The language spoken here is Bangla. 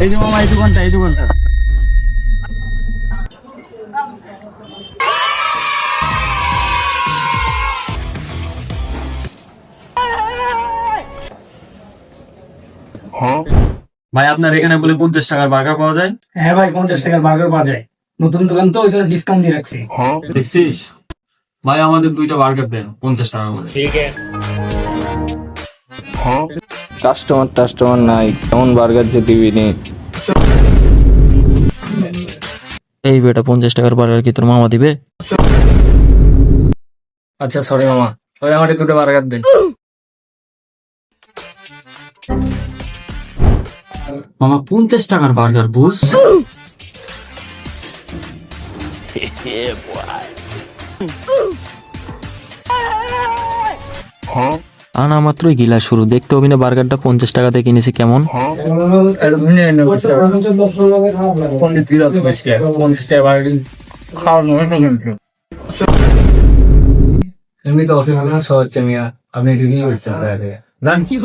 এই যে মামা, এই দোকানটা। ভাই আপনার এখানে বলে 50 টাকার বার্গার পাওয়া যায়? হ্যাঁ ভাই, 50 টাকার বার্গার পাওয়া যায়। নতুন দোকান তো, ওই জন্য ডিসকাউন্ট দিয়ে রাখছি। দেখছিস ভাই, আমাদের 2টা বার্গার দেন 50 টাকা করে। কাস্টমার নাই, কেমন বার্গার যে দিবি নি। এই বেটা 50 টাকার বার্গার কি তোর মামা দিবে? আচ্ছা সরি মামা, ওই আমার 2টা বার্গার দেন। মামা 50 টাকার বার্গার বুঝ। আনা মাত্রই গিলা শুরু, দেখতে হবে না বার্গারটা 50 টাকাতে কিনেছি কেমন। 50 টাকা বার্গার খাওয়ানো এমনি তো অসুবিধা সহজ মিয়া, আপনি রিভিউ করছেন জান কি